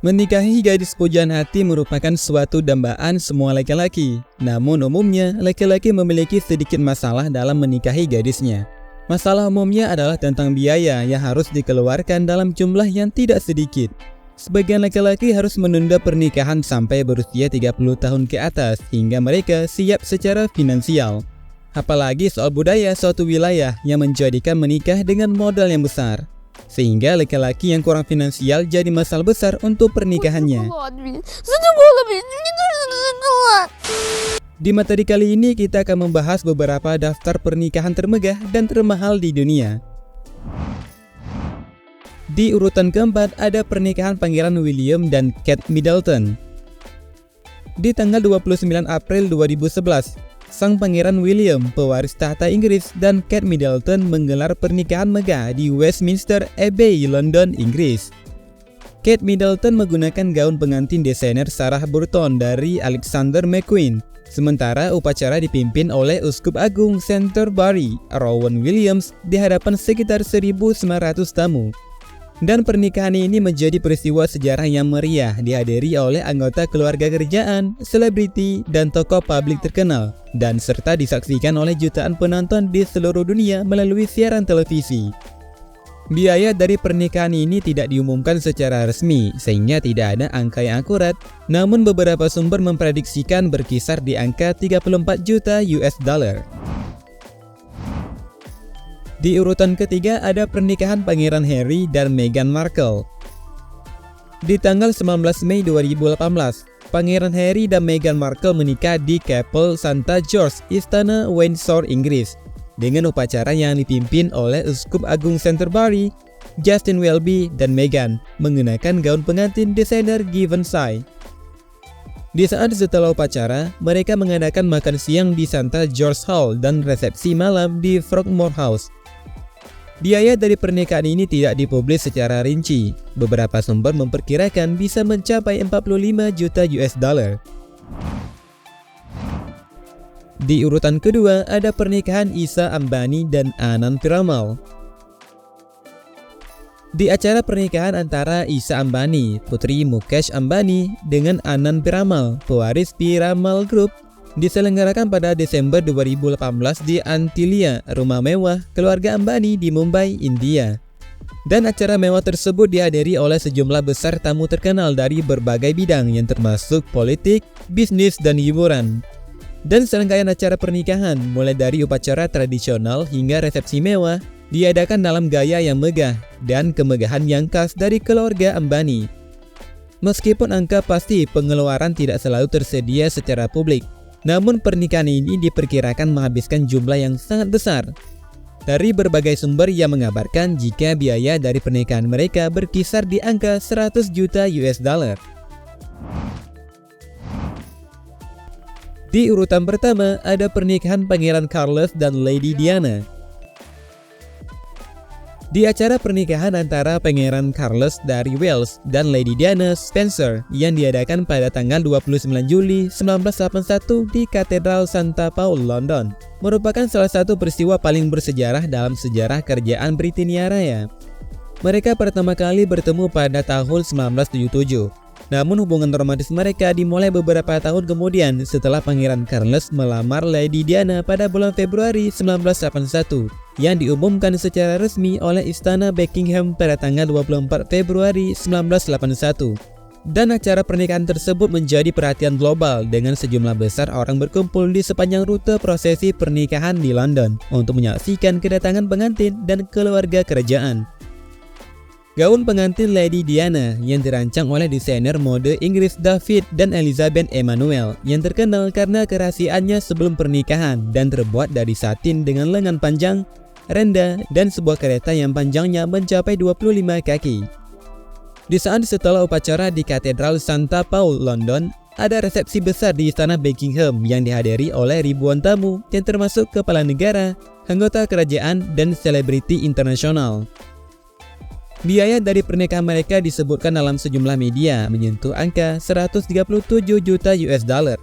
Menikahi gadis pujaan hati merupakan suatu dambaan semua laki-laki. Namun umumnya, laki-laki memiliki sedikit masalah dalam menikahi gadisnya. Masalah umumnya adalah tentang biaya yang harus dikeluarkan dalam jumlah yang tidak sedikit. Sebagian laki-laki harus menunda pernikahan sampai berusia 30 tahun ke atas hingga mereka siap secara finansial. Apalagi soal budaya suatu wilayah yang menjadikan menikah dengan modal yang besar. Sehingga laki-laki yang kurang finansial jadi masalah besar untuk pernikahannya. Di materi kali ini kita akan membahas beberapa daftar pernikahan termegah dan termahal di dunia. Di urutan keempat ada pernikahan Pangeran William dan Kate Middleton. Di tanggal 29 April 2011, sang Pangeran William, pewaris tahta Inggris, dan Kate Middleton menggelar pernikahan megah di Westminster Abbey, London, Inggris. Kate Middleton menggunakan gaun pengantin desainer Sarah Burton dari Alexander McQueen, sementara upacara dipimpin oleh Uskup Agung Canterbury, Rowan Williams, di hadapan sekitar 1.900 tamu. Dan pernikahan ini menjadi peristiwa sejarah yang meriah dihadiri oleh anggota keluarga kerajaan, selebriti, dan tokoh publik terkenal, dan serta disaksikan oleh jutaan penonton di seluruh dunia melalui siaran televisi. Biaya dari pernikahan ini tidak diumumkan secara resmi, sehingga tidak ada angka yang akurat, namun beberapa sumber memprediksikan berkisar di angka 34 juta US dollar. Di urutan ketiga ada pernikahan Pangeran Harry dan Meghan Markle. Di tanggal 19 Mei 2018, Pangeran Harry dan Meghan Markle menikah di Chapel St. George, Istana Windsor, Inggris, dengan upacara yang dipimpin oleh Uskup Agung Canterbury, Justin Welby, dan Meghan menggunakan gaun pengantin desainer Givenchy. Di saat setelah upacara, mereka mengadakan makan siang di St. George Hall dan resepsi malam di Frogmore House. Biaya dari pernikahan ini tidak dipublis secara rinci. Beberapa sumber memperkirakan bisa mencapai 45 juta US dollar. Di urutan kedua ada pernikahan Isha Ambani dan Anand Piramal. Di acara pernikahan antara Isha Ambani, putri Mukesh Ambani, dengan Anand Piramal, pewaris Piramal Group, diselenggarakan pada Desember 2018 di Antilia, rumah mewah keluarga Ambani di Mumbai, India. Dan acara mewah tersebut dihadiri oleh sejumlah besar tamu terkenal dari berbagai bidang yang termasuk politik, bisnis, dan hiburan. Dan serangkaian acara pernikahan, mulai dari upacara tradisional hingga resepsi mewah, diadakan dalam gaya yang megah dan kemegahan yang khas dari keluarga Ambani. Meskipun angka pasti pengeluaran tidak selalu tersedia secara publik, namun pernikahan ini diperkirakan menghabiskan jumlah yang sangat besar. Dari berbagai sumber yang mengabarkan jika biaya dari pernikahan mereka berkisar di angka 100 juta US dollar. Di urutan pertama ada pernikahan Pangeran Charles dan Lady Diana. Di acara pernikahan antara Pangeran Charles dari Wales dan Lady Diana Spencer yang diadakan pada tanggal 29 Juli 1981 di Katedral St. Paul, London, merupakan salah satu peristiwa paling bersejarah dalam sejarah kerajaan Britania Raya. Mereka pertama kali bertemu pada tahun 1977. Namun hubungan romantis mereka dimulai beberapa tahun kemudian setelah Pangeran Charles melamar Lady Diana pada bulan Februari 1981 yang diumumkan secara resmi oleh Istana Buckingham pada tanggal 24 Februari 1981. Dan acara pernikahan tersebut menjadi perhatian global dengan sejumlah besar orang berkumpul di sepanjang rute prosesi pernikahan di London untuk menyaksikan kedatangan pengantin dan keluarga kerajaan. Gaun pengantin Lady Diana yang dirancang oleh desainer mode Inggris David dan Elizabeth Emanuel yang terkenal karena kerahasiaannya sebelum pernikahan dan terbuat dari satin dengan lengan panjang, rendah, dan sebuah kereta yang panjangnya mencapai 25 kaki. Di saat setelah upacara di Katedral St. Paul, London, ada resepsi besar di Istana Buckingham yang dihadiri oleh ribuan tamu yang termasuk kepala negara, anggota kerajaan, dan selebriti internasional. Biaya dari pernikahan mereka disebutkan dalam sejumlah media menyentuh angka 137 juta US dollar.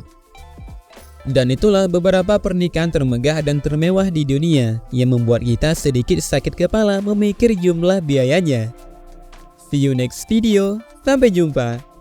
Dan itulah beberapa pernikahan termegah dan termewah di dunia yang membuat kita sedikit sakit kepala memikir jumlah biayanya. See you next video, sampai jumpa.